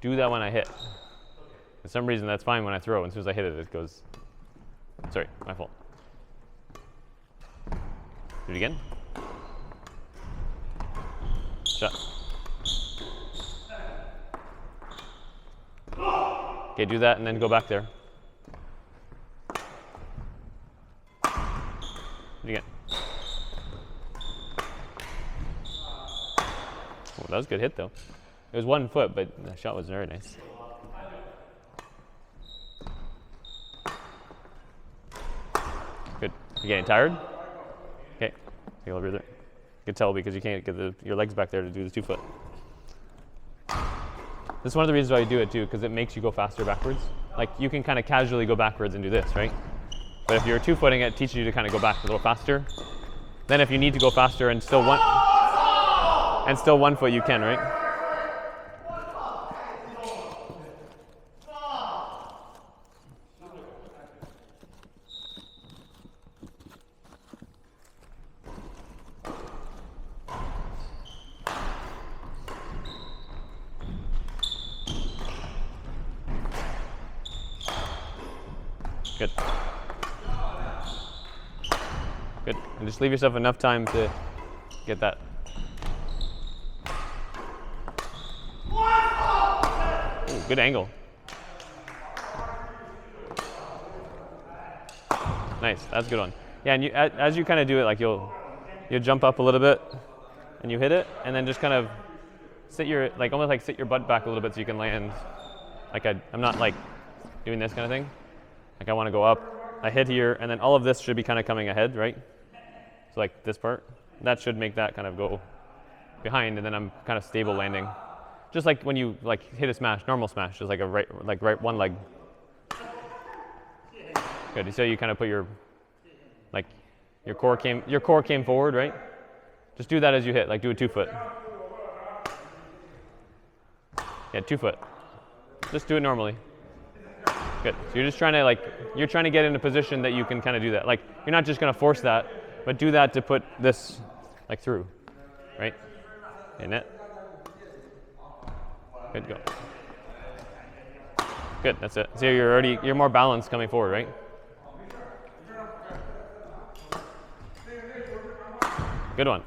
do that when I hit. For some reason, that's fine when I throw. And as soon as I hit it, it goes. Sorry, my fault. Do it again. Shot. Okay, do that and then go back there. Do it again. Oh, that was a good hit, though. It was 1 foot, but the shot was very nice. Good. You getting tired? Okay. Take a little breather. You can tell because you can't get your legs back there to do the 2 foot. This is one of the reasons why you do it too, because it makes you go faster backwards. Like you can kind of casually go backwards and do this, right? But if you're 2-footing it, teaches you to kind of go back a little faster. Then if you need to go faster and still 1 foot, you can, right? Good. Good. And just leave yourself enough time to get that. Ooh, good angle. Nice. That's a good one. Yeah, and as you kind of do it, like you'll jump up a little bit, and you hit it, and then just kind of sit almost like sit your butt back a little bit so you can land. Like I'm not like doing this kind of thing. Like I want to go up, I hit here, and then all of this should be kind of coming ahead, right? So like this part, that should make that kind of go behind, and then I'm kind of stable landing. Just like when you like hit a smash, normal smash, just like a right one leg. Good. So you kind of put your core came forward, right? Just do that as you hit, like do a 2 foot. Yeah, 2 foot. Just do it normally. Good. So you're just trying to get in a position that you can kind of do that. Like you're not just going to force that, but do that to put this like through, right? Okay, net. Good, go. Good, that's it. So you're more balanced coming forward, right? Good one.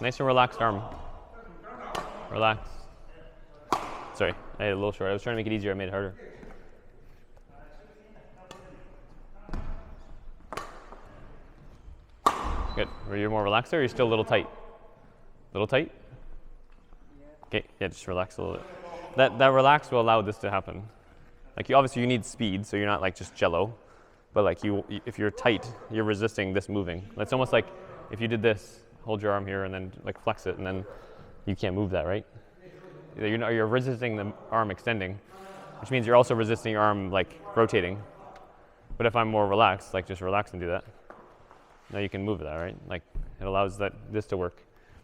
Nice and relaxed arm. Relax. Sorry, I had a little short. I was trying to make it easier. I made it harder. Good. Are you more relaxed there, or are you still a little tight? A little tight? Okay, yeah, just relax a little bit. That relax will allow this to happen. Like obviously you need speed, so you're not like just jello. But like if you're tight, you're resisting this moving. It's almost like if you did this, hold your arm here and then like flex it, and then you can't move that, right? You're resisting the arm extending, which means you're also resisting your arm like rotating. But if I'm more relaxed, like just relax and do that, now you can move that, right? Like it allows this to work.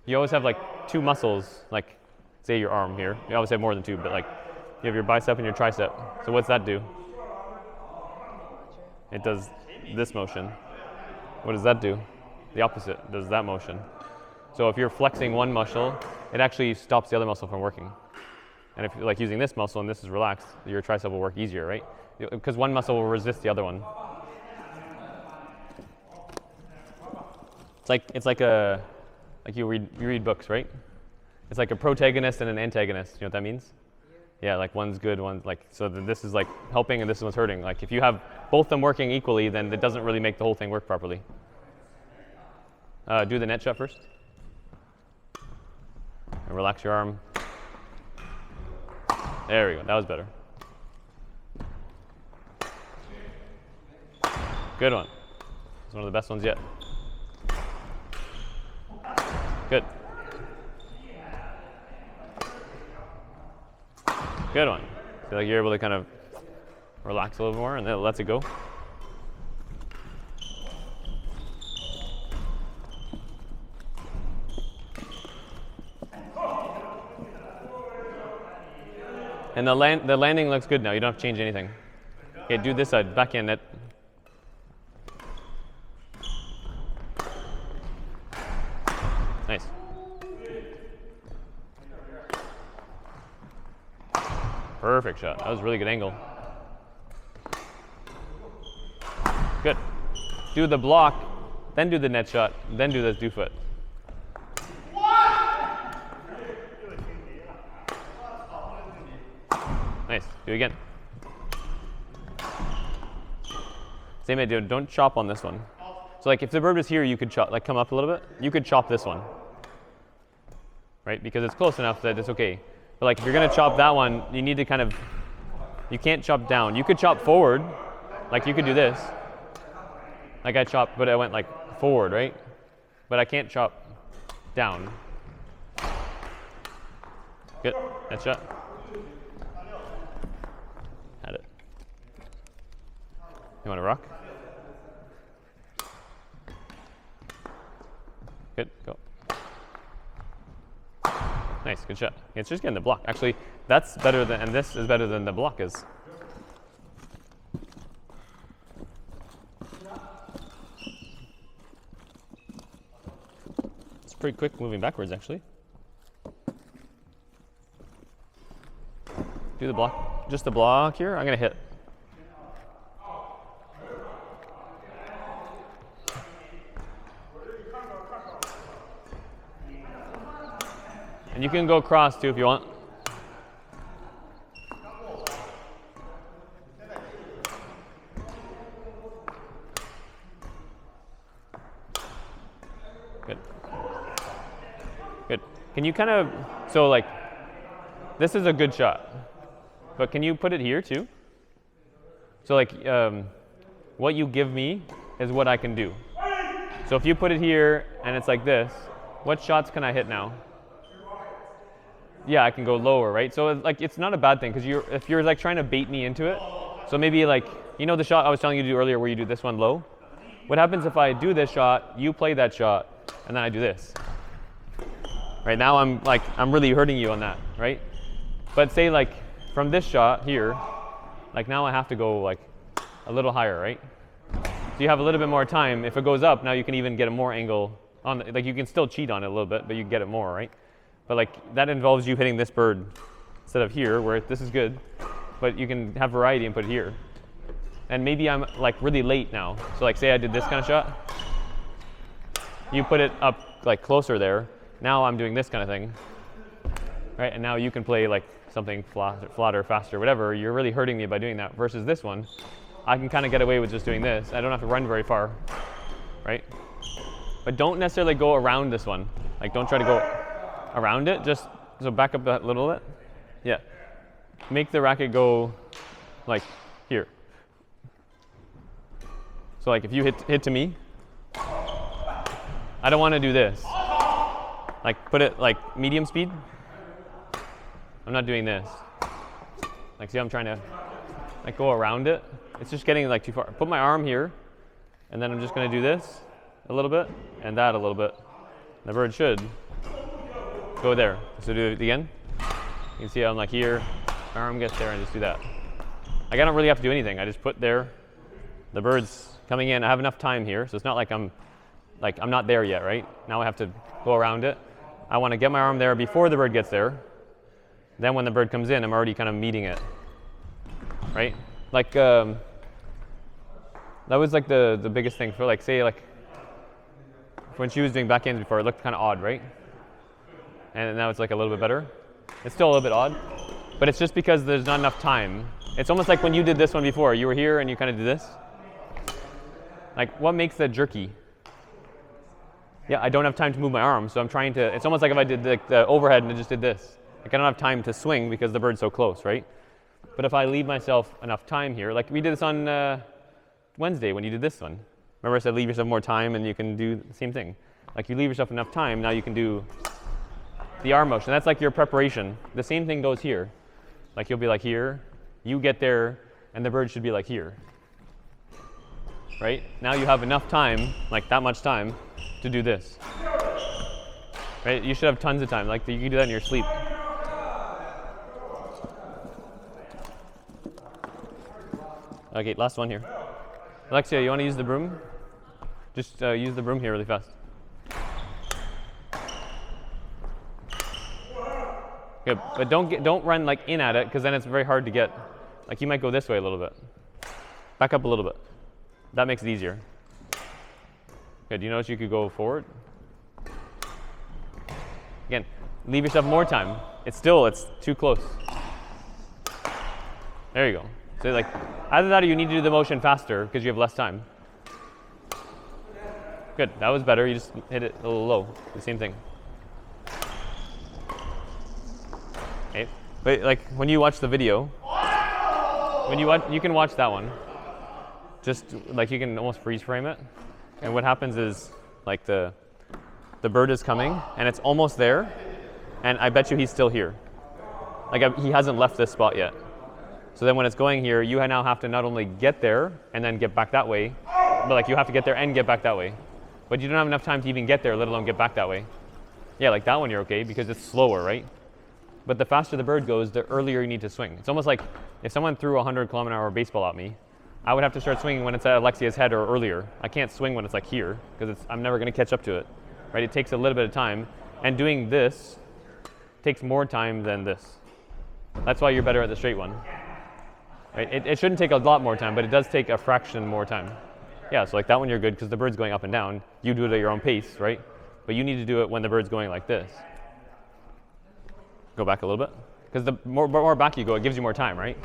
You always have like 2 muscles, like say your arm here. You always have more than 2, but like you have your bicep and your tricep. So what's that do? It does this motion. What does that do? The opposite does that motion. So if you're flexing one muscle, it actually stops the other muscle from working. And if you're like using this muscle and this is relaxed, your tricep will work easier, right? Because one muscle will resist the other one. It's like you read books, right? It's like a protagonist and an antagonist. You know what that means? Yeah, like one's good, one's like, so this is like helping and this one's hurting. Like if you have both them working equally, then it doesn't really make the whole thing work properly. Do the net shot first. And relax your arm. There we go, that was better. Good one. It's one of the best ones yet. Good. Good one. Feel like you're able to kind of relax a little more and then it lets it go. And the landing looks good now. You don't have to change anything. Okay, do this side, backhand net. Nice. Perfect shot. That was a really good angle. Good. Do the block, then do the net shot, then do the do foot. Nice. Do it again. Same idea. Don't chop on this one. So like if the bird was here, you could chop, like come up a little bit. You could chop this one, right? Because it's close enough that it's okay. But like if you're gonna chop that one, you need to kind of, you can't chop down. You could chop forward, like you could do this. Like I chopped, but I went like forward, right? But I can't chop down. Good. That shot. Had it. You want to rock? Good. Go. Nice. Good shot. It's just getting the block. Actually, that's better than, and this is better than the block is. It's pretty quick moving backwards, actually. Do the block. Just the block here. I'm going to hit. And you can go across too if you want. Good. Good. Can you kind of, so like, this is a good shot, but can you put it here too? So like, what you give me is what I can do. So if you put it here and it's like this, what shots can I hit now? Yeah, I can go lower, right? So like it's not a bad thing because if you're like trying to bait me into it, so maybe like, you know the shot I was telling you to do earlier where you do this one low? What happens if I do this shot, you play that shot, and then I do this? Right now I'm really hurting you on that, right? But say like from this shot here, like now I have to go like a little higher, right? So you have a little bit more time. If it goes up, now you can even get a more angle on, like you can still cheat on it a little bit, but you can get it more, right? But like that involves you hitting this bird instead of here, where this is good, but you can have variety and put it here. And maybe I'm like really late now. So like say I did this kind of shot. You put it up like closer there. Now I'm doing this kind of thing, right? And now you can play like something flatter, faster, whatever. You're really hurting me by doing that. Versus this one, I can kind of get away with just doing this. I don't have to run very far, right? But don't necessarily go around this one. Like don't try to go around it, just so back up that little bit. Yeah. Make the racket go like here. So like if you hit to me, I don't want to do this. Like put it like medium speed. I'm not doing this. Like see how I'm trying to like go around it? It's just getting like too far. Put my arm here, and then I'm just going to do this a little bit and that a little bit. The bird should go there. So do it again. You can see how I'm like here, my arm gets there, and just do that. Like I don't really have to do anything. I just put there. The bird's coming in. I have enough time here, so it's not like I'm not there yet, right? Now I have to go around it. I want to get my arm there before the bird gets there. Then when the bird comes in, I'm already kind of meeting it, right? Like that was like the biggest thing for like say like when she was doing backhands before, it looked kind of odd, right? And now it's like a little bit better. It's still a little bit odd, but it's just because there's not enough time. It's almost like when you did this one before. You were here and you kind of did this. Like what makes that jerky? Yeah, I don't have time to move my arm, so I'm trying to, it's almost like if I did the overhead and I just did this. Like I don't have time to swing because the bird's so close, right? But if I leave myself enough time here, like we did this on Wednesday when you did this one. Remember I said leave yourself more time and you can do the same thing. Like you leave yourself enough time, now you can do the arm motion. That's like your preparation. The same thing goes here. Like you'll be like here, you get there, and the bird should be like here. Right? Now you have enough time, like that much time, to do this. Right? You should have tons of time. Like you can do that in your sleep. Okay, last one here. Alexia, you want to use the broom? Just use the broom here really fast. Good, but don't run like in at it, because then it's very hard to get. Like you might go this way a little bit. Back up a little bit. That makes it easier. Good. You notice you could go forward. Again, leave yourself more time. It's too close. There you go. So like, either that or you need to do the motion faster because you have less time. Good. That was better. You just hit it a little low. The same thing. Okay. But like when you watch the video, you can watch that one. Just like you can almost freeze frame it. And what happens is like the bird is coming and it's almost there, and I bet you he's still here. Like he hasn't left this spot yet. So then when it's going here, you now have to not only get there and then get back that way, but like you have to get there and get back that way. But you don't have enough time to even get there, let alone get back that way. Yeah, like that one you're okay because it's slower, right? But the faster the bird goes, the earlier you need to swing. It's almost like if someone threw a 100-kilometer-an-hour baseball at me, I would have to start swinging when it's at Alexia's head or earlier. I can't swing when it's like here because I'm never going to catch up to it, right? It takes a little bit of time, and doing this takes more time than this. That's why you're better at the straight one. Right? It shouldn't take a lot more time, but it does take a fraction more time. Yeah, so like that one you're good because the bird's going up and down. You do it at your own pace, right? But you need to do it when the bird's going like this. Go back a little bit. Because the more back you go, it gives you more time, right?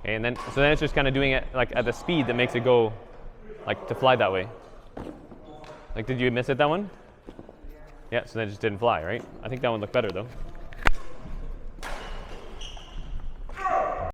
Okay, and then it's just kind of doing it like at the speed that makes it go like to fly that way. Like, did you miss it, that one? Yeah, so then it just didn't fly, right? I think that one looked better though.